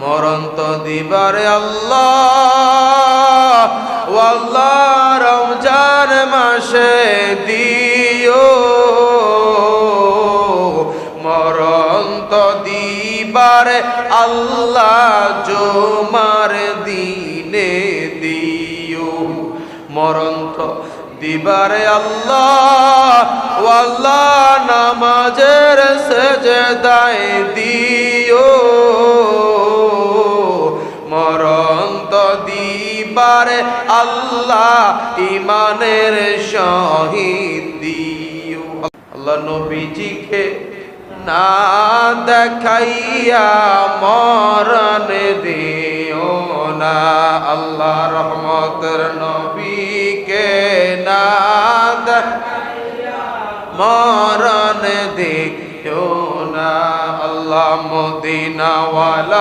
মরণ তো দিবারে আল্লাহ, ও আল্লাহ রমজান মাসে দিও, মরণ তো দিবারে আল্লাহ জুমার দিনে দিও, মরণ তো দিবারে আল্লাহ, ও আল্লাহ নামাজের সেজদায় দিও, মরণ তো দিবারে আল্লাহ ইমানের শহীদ দিও। আল্লাহ নবীজিকে না দেখাইয়া মরণ দিও না, আল্লাহ রহমতের নবীকে না দেখাইয়া মরণ দিও না, আল্লাহ মদিনাওয়ালাকে